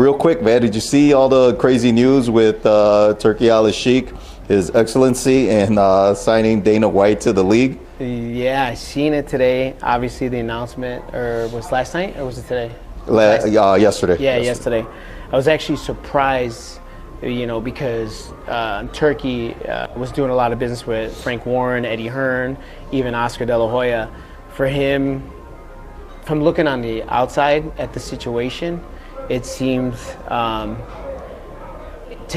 Real quick, man, did you see all the crazy news with Turki Alashikh, His Excellency, and signing Dana White to the league? Yeah, I seen it today. Obviously, the announcement, or was last night, or was it today? Yesterday. Yeah, yesterday. I was actually surprised, because Turkey was doing a lot of business with Frank Warren, Eddie Hearn, even Oscar De La Hoya. For him, from looking on the outside at the situation, it seems, to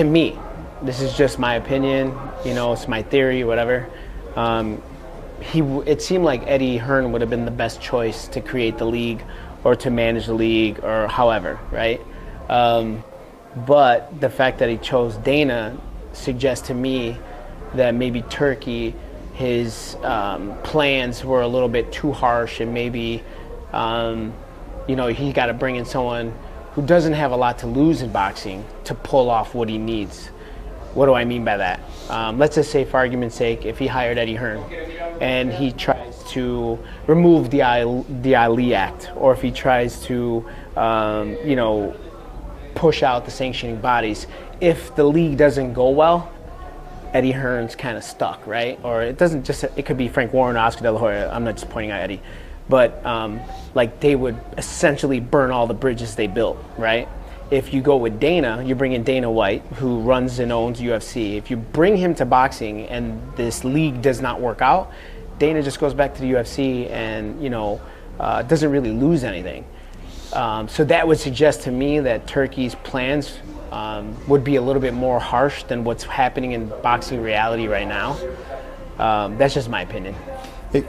me, this is just my opinion, it's my theory, whatever. It seemed like Eddie Hearn would have been the best choice to create the league or to manage the league or however, right? But the fact that he chose Dana suggests to me that maybe Turkey, his plans were a little bit too harsh, and maybe he got to bring in someone who doesn't have a lot to lose in boxing to pull off what he needs. What do I mean by that? Let's just say, for argument's sake, if he hired Eddie Hearn and he tries to remove the Ali Act, or if he tries to, push out the sanctioning bodies, if the league doesn't go well, Eddie Hearn's kind of stuck, right? Or it could be Frank Warren or Oscar De La Hoya. I'm not just pointing out Eddie. But they would essentially burn all the bridges they built, right? If you go with Dana, you bring in Dana White, who runs and owns UFC. If you bring him to boxing and this league does not work out, Dana just goes back to the UFC and doesn't really lose anything. So that would suggest to me that Turkey's plans would be a little bit more harsh than what's happening in boxing reality right now. That's just my opinion.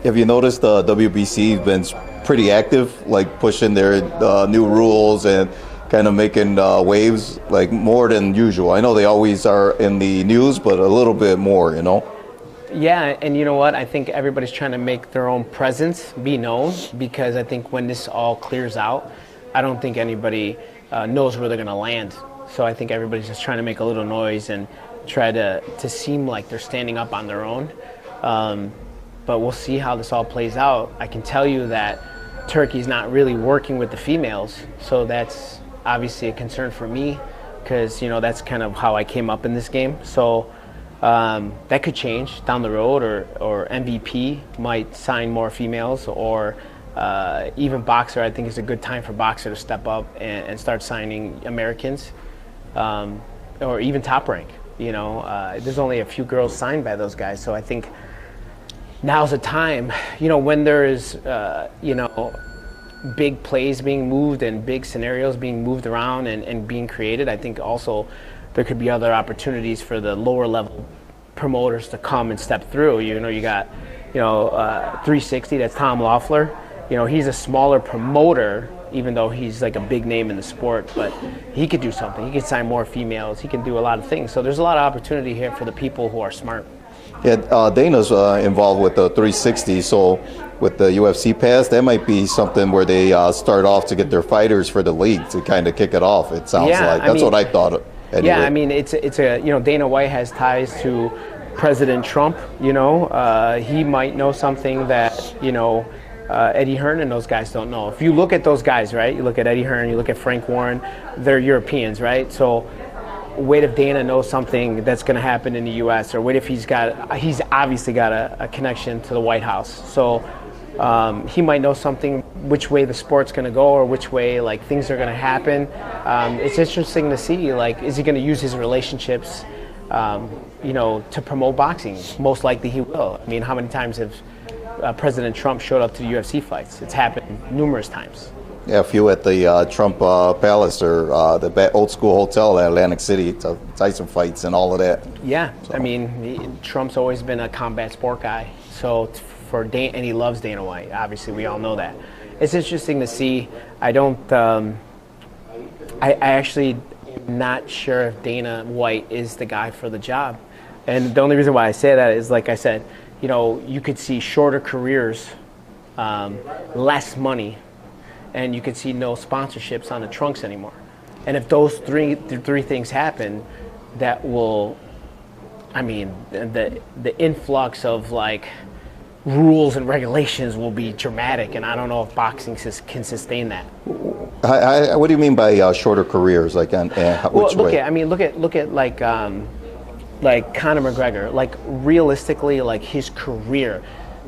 Have you noticed the WBC has been pretty active, like pushing their new rules and kind of making waves, like more than usual? I know they always are in the news, but a little bit more, Yeah, and you know what? I think everybody's trying to make their own presence be known, because I think when this all clears out, I don't think anybody knows where they're going to land. So I think everybody's just trying to make a little noise and try to seem like they're standing up on their own. But we'll see how this all plays out. I can tell you that Turkey's not really working with the females, so that's obviously a concern for me, because that's kind of how I came up in this game. So that could change down the road, or MVP might sign more females, or even Boxer. I think it's a good time for Boxer to step up and start signing Americans, or even Top Rank. There's only a few girls signed by those guys, so I think now's the time, when there is, big plays being moved and big scenarios being moved around and being created. I think also there could be other opportunities for the lower level promoters to come and step through. You got, 360, that's Tom Loeffler. He's a smaller promoter, even though he's like a big name in the sport, but he could do something. He could sign more females. He can do a lot of things. So there's a lot of opportunity here for the people who are smart. Yeah, Dana's involved with the 360, so with the UFC pass, that might be something where they start off to get their fighters for the league to kind of kick it off. It sounds like that's what I thought. Anyway. Yeah, I mean, it's a Dana White has ties to President Trump. He might know something that Eddie Hearn and those guys don't know. If you look at those guys, right? You look at Eddie Hearn, you look at Frank Warren, they're Europeans, right? So wait if Dana knows something that's going to happen in the U.S., or wait if he's obviously got a connection to the White House. So he might know something, which way the sport's going to go, or which way things are going to happen. It's interesting to see, is he going to use his relationships, to promote boxing? Most likely he will. I mean, how many times have President Trump showed up to the UFC fights? It's happened numerous times. Yeah, a few at the Trump Palace, or the old school hotel at Atlantic City, Tyson fights and all of that. Yeah, so. I mean, Trump's always been a combat sport guy. So for Dana, and he loves Dana White. Obviously, we all know that. It's interesting to see. I actually am not sure if Dana White is the guy for the job. And the only reason why I say that is, like I said, you could see shorter careers, less money, and you could see no sponsorships on the trunks anymore. And if those three things happen, that will, the influx of rules and regulations will be dramatic, and I don't know if boxing can sustain that. What do you mean by shorter careers? Like, which way? Look at like Conor McGregor. Like realistically, like his career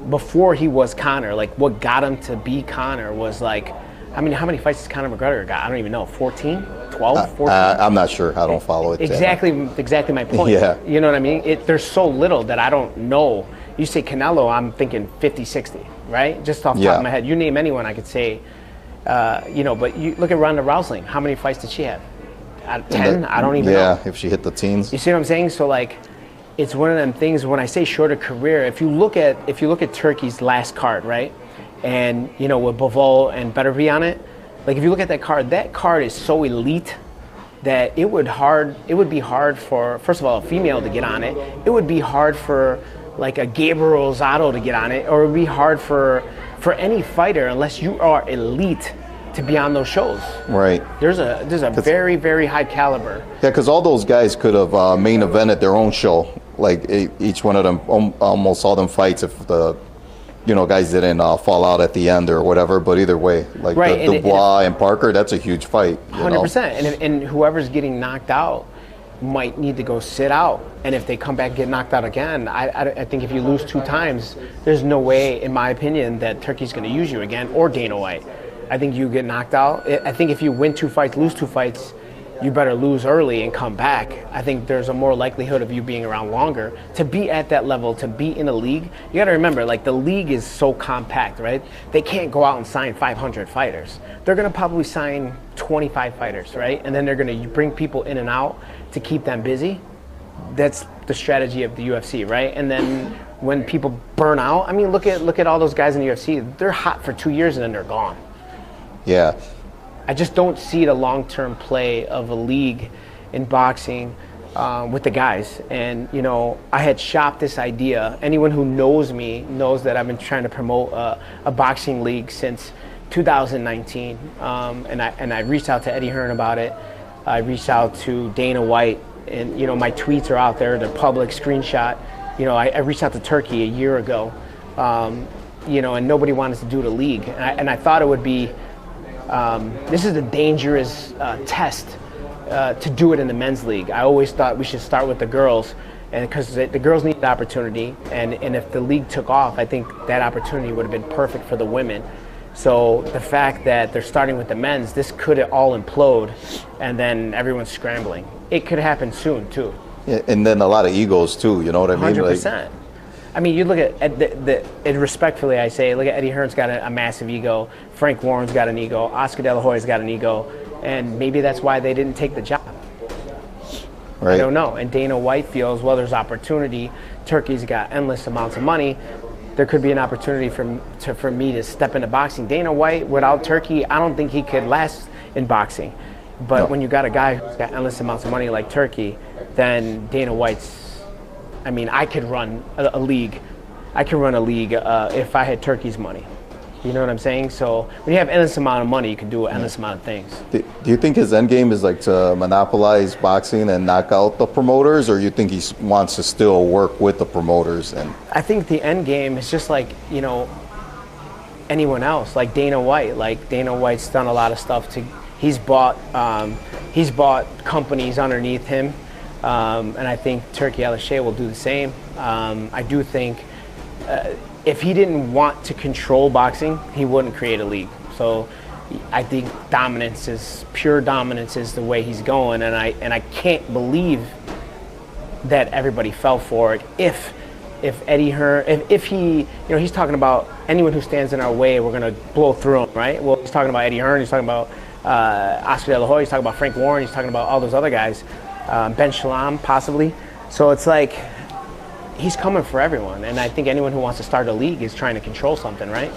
before he was Conor, like what got him to be Conor was like, I mean, how many fights has Conor McGregor got? I don't even know. 14, 12, 14. I'm not sure. I don't follow it. Exactly my point. Yeah. You know what I mean? There's so little that I don't know. You say Canelo, I'm thinking 50, 60, right? Just off the top of my head. You name anyone, I could say, but you look at Ronda Rousey. How many fights did she have? 10? I don't even know. Yeah, if she hit the teens. You see what I'm saying? So like, it's one of them things. When I say shorter career, if you look at Turki's last card, right, and with Bivol and Beterbiev on it, like if you look at that card is so elite that it would be hard for, first of all, a female to get on it. It would be hard for like a Gabriel Rosado to get on it, or it would be hard for any fighter unless you are elite to be on those shows. Right. There's a very, very high caliber. Yeah, because all those guys could have main evented their own show. Like each one of them, almost all them fights, if the guys didn't fall out at the end or whatever. But either way, like Dubois and Parker, that's a huge fight. 100%. And whoever's getting knocked out might need to go sit out. And if they come back and get knocked out again, I think if you lose 2 times, there's no way, in my opinion, that Turkey's going to use you again, or Dana White. I think you get knocked out. I think if you win 2 fights, lose 2 fights, you better lose early and come back. I think there's a more likelihood of you being around longer. To be at that level, to be in a league, you got to remember, like the league is so compact, right? They can't go out and sign 500 fighters. They're going to probably sign 25 fighters, right? And then they're going to bring people in and out to keep them busy. That's the strategy of the UFC, right? And then when people burn out, I mean, look at all those guys in the UFC. They're hot for 2 years and then they're gone. Yeah. I just don't see the long-term play of a league in boxing with the guys. And, I had shopped this idea. Anyone who knows me knows that I've been trying to promote a boxing league since 2019. And I reached out to Eddie Hearn about it. I reached out to Dana White. And, my tweets are out there. They're public, screenshot. I reached out to Turkey a year ago, and nobody wanted to do the league. And I thought it would be, this is a dangerous test to do it in the men's league. I always thought we should start with the girls, and because the girls need the opportunity, and if the league took off, I think that opportunity would have been perfect for the women. So the fact that they're starting with the men's, this could all implode, and then everyone's scrambling. It could happen soon too. Yeah, and then a lot of egos too. You know what I mean? 100%. I mean, you look at and respectfully I say, look at Eddie Hearn's got a massive ego. Frank Warren's got an ego. Oscar De La Hoya's got an ego. And maybe that's why they didn't take the job. Right. I don't know. And Dana White feels, well, there's opportunity. Turkey's got endless amounts of money. There could be an opportunity for me to step into boxing. Dana White, without Turkey, I don't think he could last in boxing. But when you got a guy who's got endless amounts of money like Turkey, then Dana White's, I mean, I could run a league. I could run a league if I had Turkey's money. You know what I'm saying? So when you have endless amount of money, you can do an endless amount of things. Do you think his end game is like to monopolize boxing and knock out the promoters, or you think he wants to still work with the promoters? And I think the end game is just like, anyone else, like Dana White. Like Dana White's done a lot of stuff he's bought companies underneath him. And I think Turki Alashikh will do the same. I do think if he didn't want to control boxing, he wouldn't create a league. So I think pure dominance is the way he's going, and I can't believe that everybody fell for it. If Eddie Hearn, if he, he's talking about anyone who stands in our way, we're gonna blow through him, right? Well, he's talking about Eddie Hearn, he's talking about Oscar De La Hoya, he's talking about Frank Warren, he's talking about all those other guys. Ben Shalom, possibly. So it's like he's coming for everyone, and I think anyone who wants to start a league is trying to control something, right?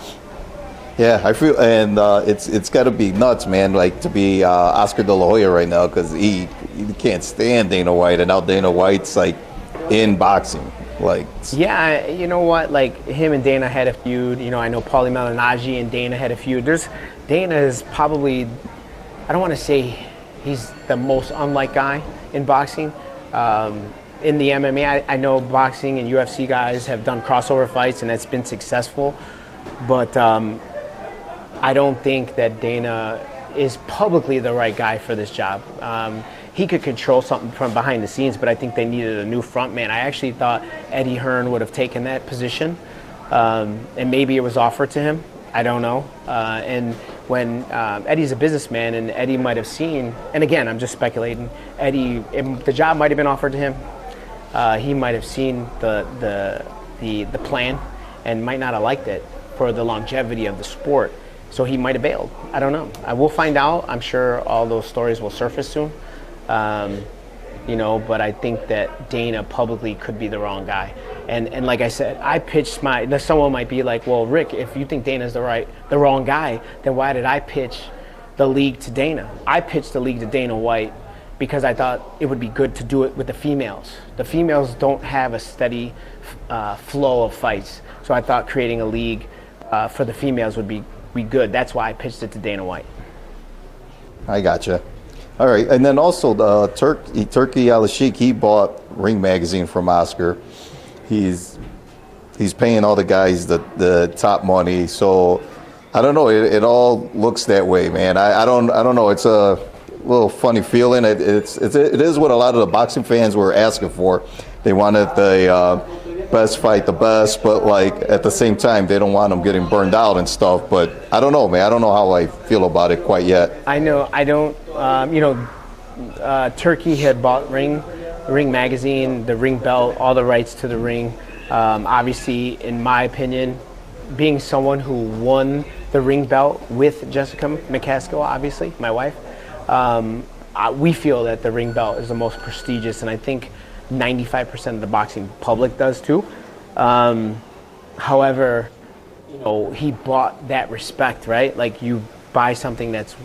Yeah, I feel, and it's got to be nuts, man. Like to be Oscar De La Hoya right now, because he can't stand Dana White, and now Dana White's like in boxing, like. Yeah, you know what? Like him and Dana had a feud. I know Paulie Malignaggi and Dana had a feud. Dana is probably, I don't want to say he's the most unlike guy in boxing, in the MMA. I know boxing and UFC guys have done crossover fights, and it's been successful. But I don't think that Dana is publicly the right guy for this job. He could control something from behind the scenes, but I think they needed a new front man. I actually thought Eddie Hearn would have taken that position, and maybe it was offered to him. I don't know. And when Eddie's a businessman, and Eddie might have seen, and again, I'm just speculating, the job might have been offered to him. He might have seen the plan and might not have liked it for the longevity of the sport. So he might have bailed. I don't know. I will find out. I'm sure all those stories will surface soon. But I think that Dana publicly could be the wrong guy. And like I said, I pitched someone might be like, well, Rick, if you think Dana's the wrong guy, then why did I pitch the league to Dana? I pitched the league to Dana White because I thought it would be good to do it with the females. The females don't have a steady flow of fights. So I thought creating a league for the females would be good. That's why I pitched it to Dana White. I gotcha. All right, and then also Turki Alashikh, he bought Ring Magazine from Oscar. He's paying all the guys the top money. So I don't know. It all looks that way, man. I don't know. It's a little funny feeling. It is what a lot of the boxing fans were asking for. They wanted the best fight, the best, but like at the same time, they don't want them getting burned out and stuff. But I don't know, man. I don't know how I feel about it quite yet. I know. I don't. Turkey had bought Ring Magazine, the Ring belt, all the rights to the ring. Obviously, in my opinion, being someone who won the Ring belt with Jessica McCaskill, obviously, my wife, we feel that the Ring belt is the most prestigious, and I think 95% of the boxing public does too. However, he bought that respect, right? Like you buy something that's,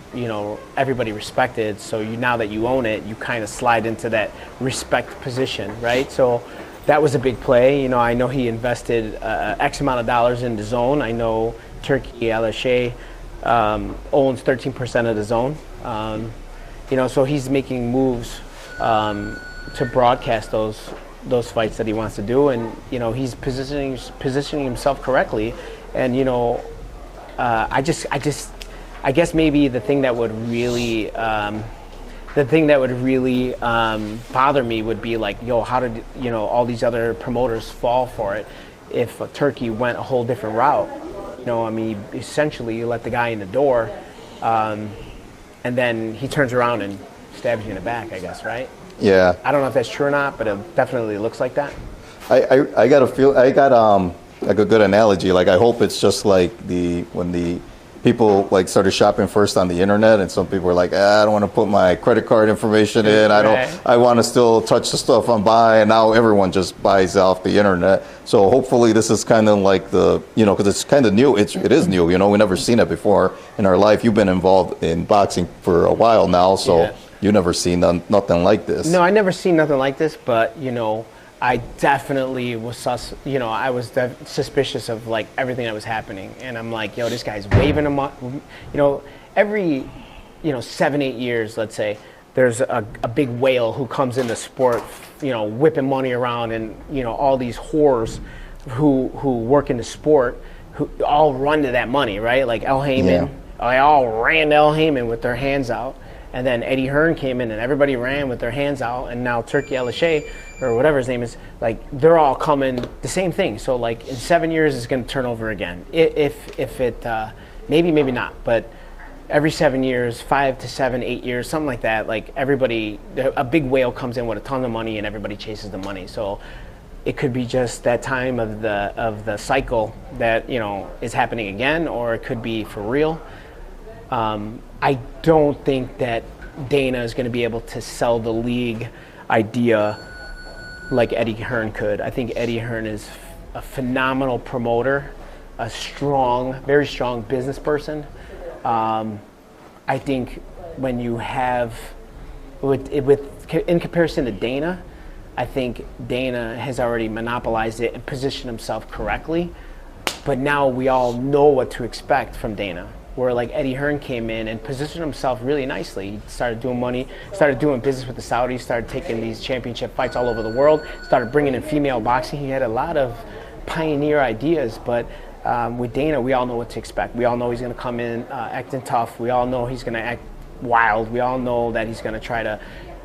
everybody respected. So now that you own it, you kind of slide into that respect position, right? So that was a big play. I know he invested X amount of dollars in the zone. I know Turki Alashikh owns 13% of the zone. So he's making moves to broadcast those fights that he wants to do, and he's positioning himself correctly. And I guess maybe the thing that would really bother me would be like, how did all these other promoters fall for it if Turkey went a whole different route? Essentially you let the guy in the door, and then he turns around and stabs you in the back, I guess, right? Yeah. I don't know if that's true or not, but it definitely looks like that. I got like a good analogy. Like I hope it's just like when the people like started shopping first on the internet, and some people were like, I don't want to put my credit card information in. I want to still touch the stuff I'm buying. Now everyone just buys off the internet. So hopefully this is kind of like because it's kind of new. It is new. We never seen it before in our life. You've been involved in boxing for a while now, so. Yeah. You never seen nothing like this. No, I never seen nothing like this, but I definitely was suspicious of like everything that was happening, and I'm like, this guy's waving him up. Every 7-8 years, let's say, there's a big whale who comes into sport, whipping money around, and all these whores who work in the sport who all run to that money, right? Like El Heyman, they all ran to El Heyman with their hands out. And then Eddie Hearn came in and everybody ran with their hands out, and now Turki Alashikh, or whatever his name is, like they're all coming the same thing. So like in 7 years it's going to turn over again. If it maybe not, but every 7 years, 5 to 7, 8 years, something like that, like a big whale comes in with a ton of money and everybody chases the money. So it could be just that time of the cycle that is happening again, or it could be for real. I don't think that Dana is going to be able to sell the league idea like Eddie Hearn could. I think Eddie Hearn is a phenomenal promoter, a very strong business person. I think when you have, in comparison to Dana, I think Dana has already monopolized it and positioned himself correctly. But now we all know what to expect from Dana. where like Eddie Hearn came in and positioned himself really nicely. He started doing money, started doing business with the Saudis, started taking these championship fights all over the world, started bringing in female boxing. He had a lot of pioneer ideas, but with Dana, we all know what to expect. We all know he's going to come in acting tough. We all know he's going to act wild. We all know that he's going to try to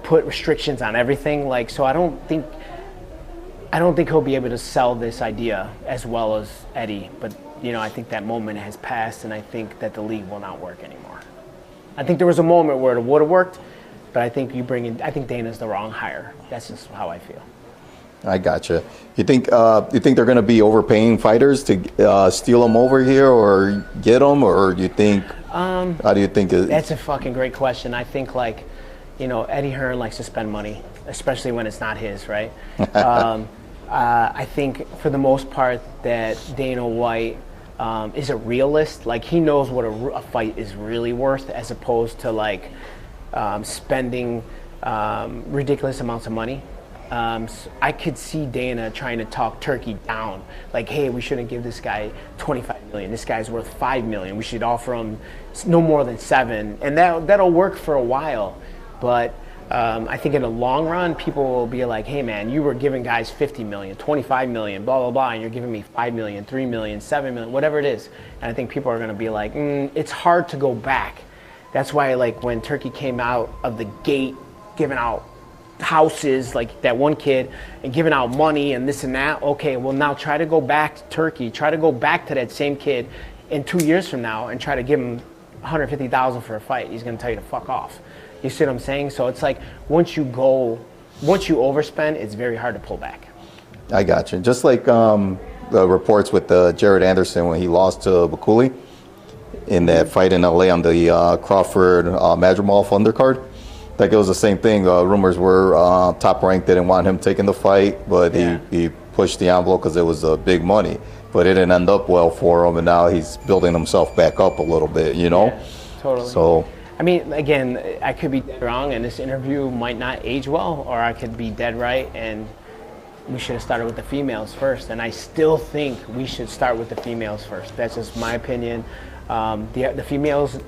put restrictions on everything. Like, so I don't think he'll be able to sell this idea as well as Eddie, but you know, I think that moment has passed, and I think that the league will not work anymore. I think there was a moment where it would have worked, but I think I think Dana's the wrong hire. That's just how I feel. I gotcha. You think they're going to be overpaying fighters to steal them over here or get them, or you think? How do you think? That's a fucking great question. I think, like, you know, Eddie Hearn likes to spend money, especially when it's not his, right? I think for the most part that Dana White is a realist. Like, he knows what a fight is really worth, as opposed to like spending ridiculous amounts of money. So I could see Dana trying to talk Turki down, like, hey, we shouldn't give this guy 25 million. This guy's worth 5 million. We should offer him no more than 7, and that'll work for a while. But I think in the long run, people will be like, hey man, you were giving guys 50 million, 25 million, blah, blah, blah, and you're giving me 5 million, 3 million, 7 million, whatever it is. And I think people are going to be like, it's hard to go back. That's why, like, when Turki came out of the gate giving out houses, like that one kid, and giving out money and this and that, okay, well, now try to go back to Turki, try to go back to that same kid in 2 years from now and try to give him 150,000 for a fight. He's going to tell you to fuck off. You see what I'm saying? So it's like, once you overspend, it's very hard to pull back. I got you. Just like the reports with Jared Anderson when he lost to Bakuli in that fight in LA on the Crawford Madrimov undercard. Like, it was the same thing. Rumors were Top Rank didn't want him taking the fight, but he pushed the envelope because it was big money. But it didn't end up well for him, and now he's building himself back up a little bit, you know? Yeah, totally. So, I mean, again, I could be dead wrong, and this interview might not age well, or I could be dead right, and we should have started with the females first. And I still think we should start with the females first. That's just my opinion. The females,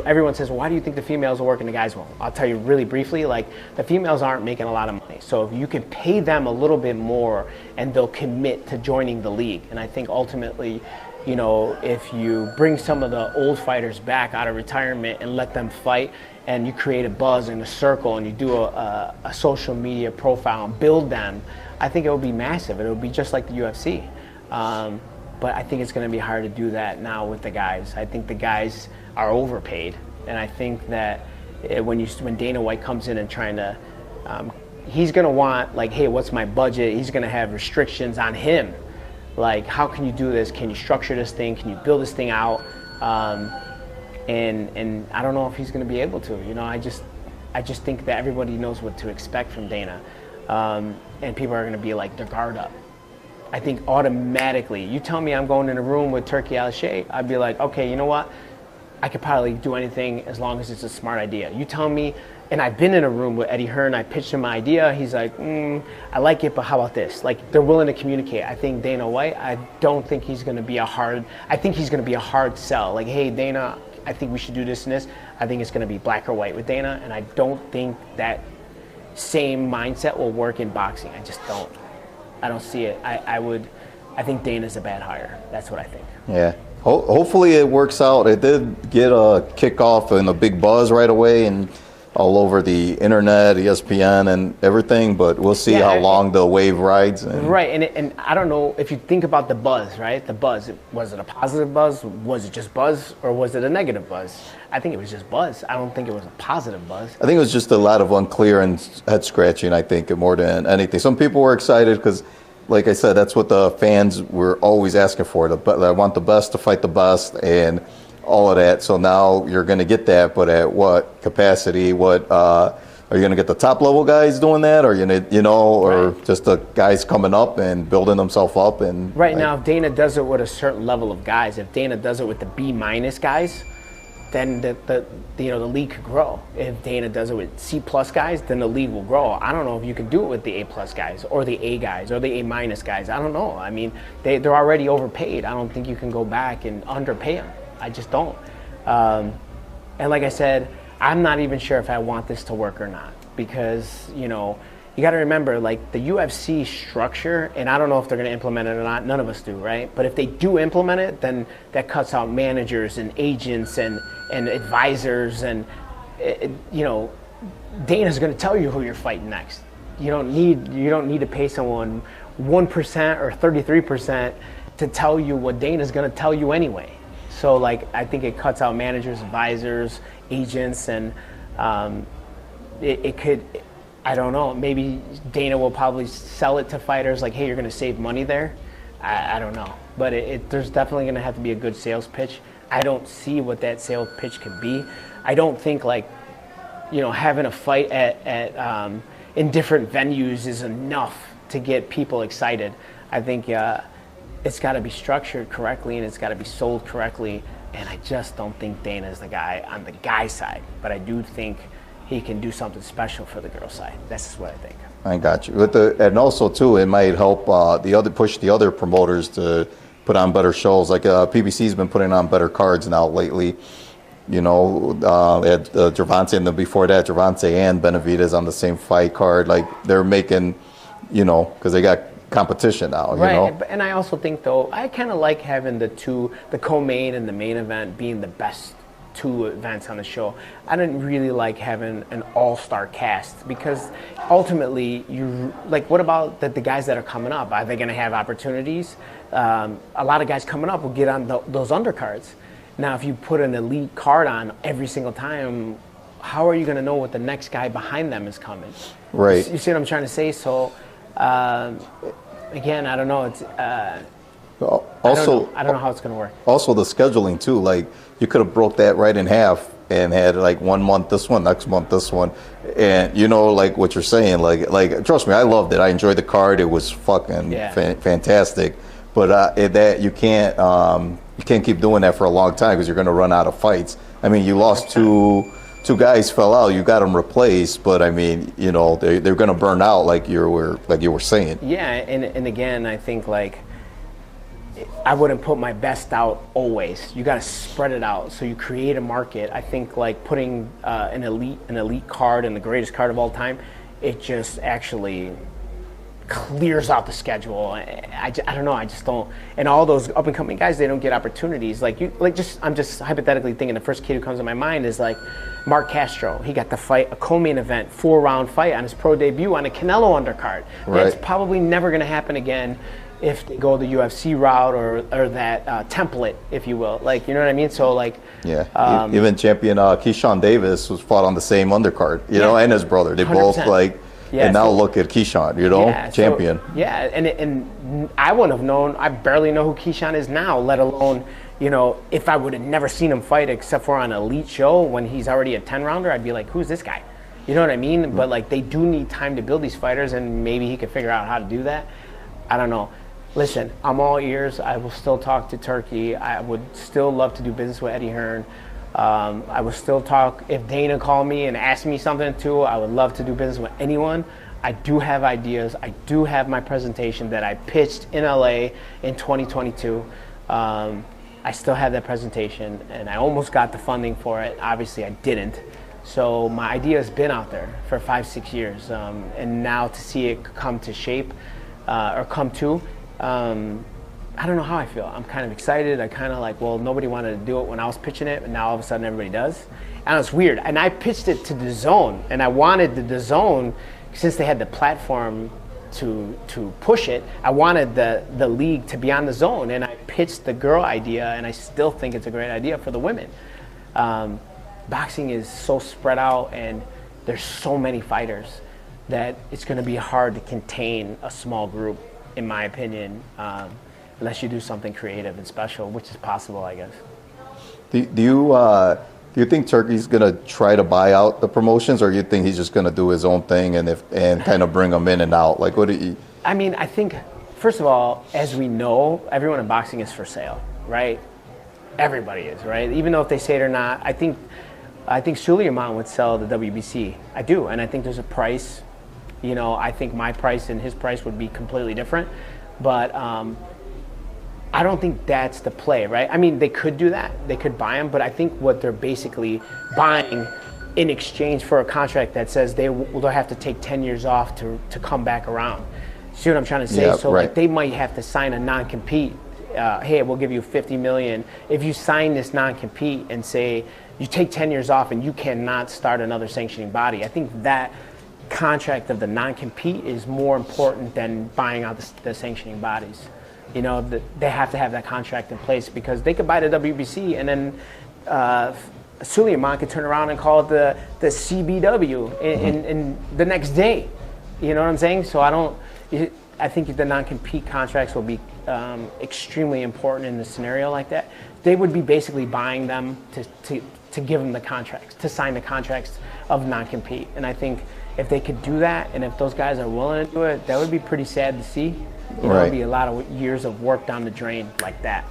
everyone says, well, why do you think the females are working the guys well? I'll tell you really briefly, like, the females aren't making a lot of money. So if you can pay them a little bit more, and they'll commit to joining the league. And I think ultimately, you know, if you bring some of the old fighters back out of retirement and let them fight, and you create a buzz in a circle, and you do a social media profile and build them, I think it will be massive. It will be just like the UFC. But I think it's going to be hard to do that now with the guys. I think the guys are overpaid, and I think that when Dana White comes in and trying to, he's going to want, like, hey, what's my budget? He's going to have restrictions on him. Like, how can you do this? Can you structure this thing? Can you build this thing out? And I don't know if he's going to be able to. You know, I just think that everybody knows what to expect from Dana, and people are going to be like, their guard up. I think automatically, you tell me I'm going in a room with Turki Alashikh, I'd be like, okay, you know what? I could probably do anything as long as it's a smart idea. You tell me, and I've been in a room with Eddie Hearn, I pitched him my idea, he's like, I like it, but how about this? Like, they're willing to communicate. I think Dana White, I don't think he's going to be I think he's going to be a hard sell. Like, hey, Dana, I think we should do this and this. I think it's going to be black or white with Dana, and I don't think that same mindset will work in boxing. I just don't. I don't see it. I think Dana's a bad hire. That's what I think. Yeah. Hopefully it works out. It did get a kickoff and a big buzz right away and all over the internet, ESPN and everything, but we'll see how long the wave rides. Right, and I don't know if you think about the buzz, right? The buzz, was it a positive buzz? Was it just buzz, or was it a negative buzz? I think it was just buzz. I don't think it was a positive buzz. I think it was just a lot of unclear and head scratching, I think, more than anything. Some people were excited because, like I said, that's what the fans were always asking for. I want the best to fight the best and all of that. So now you're going to get that, but at what capacity? What are you going to get the top level guys doing that, or or just the guys coming up and building themselves up? And now, if Dana does it with a certain level of guys, if Dana does it with the B- guys, then the league could grow. If Dana does it with C+ guys, then the league will grow. I don't know if you can do it with the A+ guys or the A guys or the A- guys. I don't know. I mean, they're already overpaid. I don't think you can go back and underpay them. I just don't. And like I said, I'm not even sure if I want this to work or not, because, you know, you got to remember, like, the UFC structure, and I don't know if they're going to implement it or not. None of us do, right? But if they do implement it, then that cuts out managers and agents and advisors, and you know, Dana's going to tell you who you're fighting next. You don't need to pay someone 1% or 33% to tell you what Dana's going to tell you anyway. So, like, I think it cuts out managers, advisors, agents, and it could. I don't know. Maybe Dana will probably sell it to fighters like, hey, you're going to save money there. I don't know. But there's definitely going to have to be a good sales pitch. I don't see what that sales pitch could be. I don't think, like, you know, having a fight at in different venues is enough to get people excited. I think it's got to be structured correctly and it's got to be sold correctly. And I just don't think Dana is the guy on the guy side. But I do think he can do something special for the girl side. That's just what I think. I got you. And also too, it might help push the other promoters to put on better shows. Like PBC's been putting on better cards now lately. You know, at Gervonta, and then before that, Gervonta and Benavidez on the same fight card. Like, they're making, you know, because they got competition now. Right. You know? And I also think, though, I kind of like having the co-main and the main event being the best two events on the show. I didn't really like having an all-star cast, because ultimately, what about the guys that are coming up? Are they going to have opportunities? A lot of guys coming up will get on those undercards. Now, if you put an elite card on every single time, how are you going to know what the next guy behind them is coming? Right. You see what I'm trying to say? So, again, I don't know. It's I don't know how it's going to work. Also, the scheduling too. Like, you could have broke that right in half and had like 1 month this one, next month this one, and you know, like what you're saying. Like trust me, I loved it. I enjoyed the card. It was fucking fantastic. But that you can't keep doing that for a long time, because you're going to run out of fights. I mean, you lost two guys fell out. You got them replaced, but I mean, you know, they're going to burn out, like you were saying. Yeah, and again, I think, like, I wouldn't put my best out always. You got to spread it out so you create a market. I think, like, putting an elite card and the greatest card of all time, it just actually clears out the schedule. I don't know. I just don't. And all those up and coming guys, they don't get opportunities. I'm just hypothetically thinking, the first kid who comes to my mind is like Mark Castro. He got to fight a co-main event, 4-round fight on his pro debut on a Canelo undercard. Right. That's probably never going to happen again if they go the UFC route or that template, if you will. Like, you know what I mean? So, like, yeah. Even champion Keyshawn Davis was fought on the same undercard, you know, and his brother. They 100%. Both like. Yeah, and now look at Keyshawn, you know, champion. So, and I wouldn't have known. I barely know who Keyshawn is now, let alone, you know, if I would have never seen him fight except for on an elite show when he's already a 10-rounder, I'd be like, who's this guy? You know what I mean? Mm-hmm. But, like, they do need time to build these fighters, and maybe he could figure out how to do that. I don't know. Listen, I'm all ears. I will still talk to Turki. I would still love to do business with Eddie Hearn. I would still talk. If Dana called me and asked me something too, I would love to do business with anyone. I do have ideas. I do have my presentation that I pitched in LA in 2022. I still have that presentation, and I almost got the funding for it. Obviously, I didn't. So my idea has been out there for 5-6 years, and now to see it come to shape or come to. I don't know how I feel. I'm kind of excited. I kind of like, well, nobody wanted to do it when I was pitching it, and now all of a sudden everybody does. And it's weird. And I pitched it to DAZN, and I wanted the DAZN, since they had the platform to push it, I wanted the league to be on the zone, and I pitched the girl idea, and I still think it's a great idea for the women. Boxing is so spread out, and there's so many fighters that it's going to be hard to contain a small group, in my opinion. Unless you do something creative and special, which is possible, I guess. Do you think Turki's gonna try to buy out the promotions, or you think he's just gonna do his own thing and kind of bring them in and out? Like, what do you? I mean, I think, first of all, as we know, everyone in boxing is for sale, right? Everybody is, right? Even though if they say it or not, I think Suleiman would sell the WBC. I do, and I think there's a price. You know, I think my price and his price would be completely different, but. I don't think that's the play, right? I mean, they could do that. They could buy him, but I think what they're basically buying in exchange for a contract that says they'll have to take 10 years off to come back around. See what I'm trying to say? Yeah, so right. like they might have to sign a non-compete. Hey, we'll give you $50 million. If you sign this non-compete and say you take 10 years off and you cannot start another sanctioning body, I think that contract of the non-compete is more important than buying out the sanctioning bodies. You know, they have to have that contract in place because they could buy the WBC and then Suleiman could turn around and call it the CBW in the next day. You know what I'm saying? So I think the non-compete contracts will be extremely important in a scenario like that. They would be basically buying them to give them the contracts, to sign the contracts of non-compete. And I think if they could do that, and if those guys are willing to do it, that would be pretty sad to see. It would be a lot of years of work down the drain like that.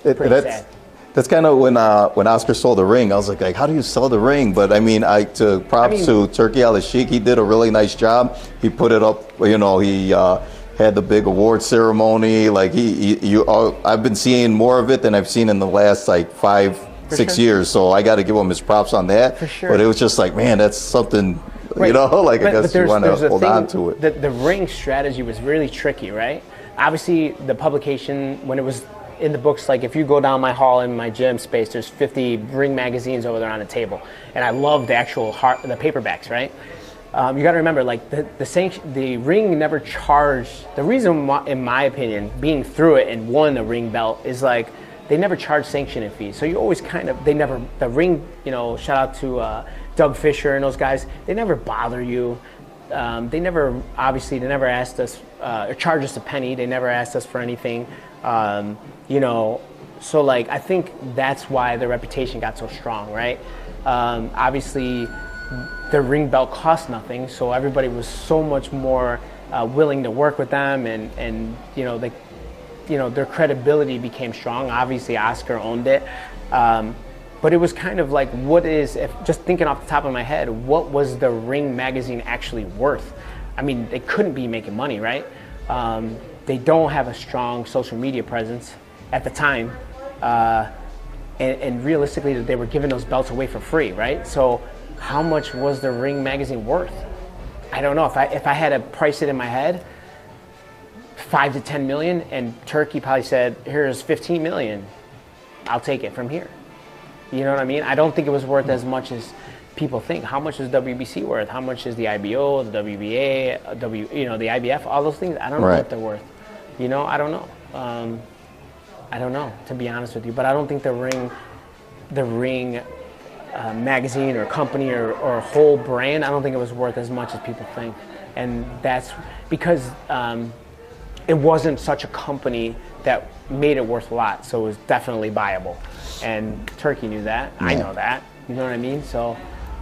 Pretty sad. That's kind of when Oscar sold the ring. I was like, how do you sell the ring? But I mean, props to Turki Alashikh. He did a really nice job. He put it up. You know, he had the big award ceremony. Like I've been seeing more of it than I've seen in the last like 5-6 years. So I got to give him his props on that. For sure. But it was just like, man, that's something. Right. You know, like I guess you want to hold on to it. The ring strategy was really tricky, right? Obviously, the publication, when it was in the books, like if you go down my hall in my gym space, there's 50 ring magazines over there on the table. And I love the actual the paperbacks, right? You got to remember, like the ring never charged. The reason, in my opinion, being through it and won the ring belt is like they never charged sanctioning fees. So you always the ring, you know, shout out to Doug Fisher and those guys, they never bother you. They never asked us or charged us a penny. They never asked us for anything. You know, so like I think that's why the reputation got so strong, right? Obviously, the ring belt cost nothing, so everybody was so much more willing to work with them, and you know, their credibility became strong. Obviously, Oscar owned it. But it was kind of like, just thinking off the top of my head, what was the Ring magazine actually worth? I mean, they couldn't be making money, right? They don't have a strong social media presence at the time. And realistically, they were giving those belts away for free, right? So how much was the Ring magazine worth? I don't know. If I had to price it in my head, 5 to 10 million, and Turki probably said, here's 15 million. I'll take it from here. You know what I mean? I don't think it was worth as much as people think. How much is WBC worth? How much is the IBO, the WBA, the IBF, all those things? I don't know what they're worth. You know, I don't know. I don't know, to be honest with you. But I don't think the Ring magazine or company or whole brand, I don't think it was worth as much as people think. And that's because it wasn't such a company that made it worth a lot. So it was definitely buyable. And Turki knew that. Yeah. I know that. You know what I mean? So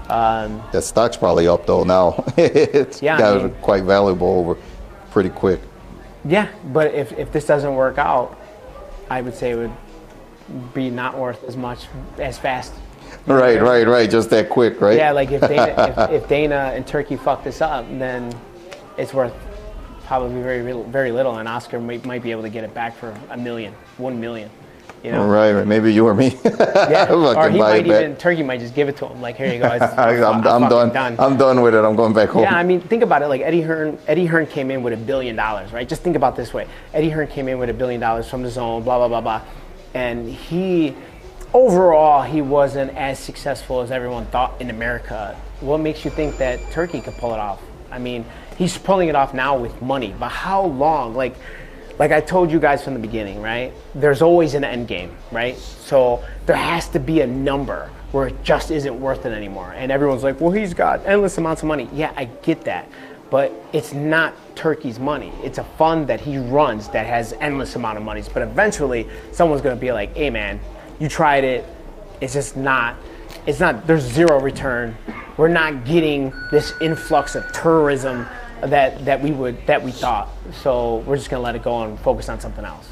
that stock's probably up though now. It's got quite valuable over pretty quick. Yeah, but if this doesn't work out, I would say it would be not worth as much as fast. Right. Just that quick, right? Yeah, like if Dana and Turki fuck this up, then it's worth probably very little, and Oscar might be able to get it back for $1 million. You know? Right. Maybe you or me. Yeah. Or he might Turki might just give it to him. Like, here you go. I'm done. I'm done with it. I'm going back home. Yeah, I mean, think about it. Like Eddie Hearn came in with $1 billion, right? Just think about it this way. Eddie Hearn came in with $1 billion from the zone, blah, blah, blah, blah. And overall, he wasn't as successful as everyone thought in America. What makes you think that Turki could pull it off? I mean, he's pulling it off now with money, but how long? Like I told you guys from the beginning, right? There's always an end game, right? So there has to be a number where it just isn't worth it anymore. And everyone's like, well, he's got endless amounts of money. Yeah, I get that. But it's not Turki's money. It's a fund that he runs that has endless amount of monies. But eventually, someone's going to be like, hey, man, you tried it. It's just not, there's zero return. We're not getting this influx of tourism that we thought. So we're just gonna let it go and focus on something else.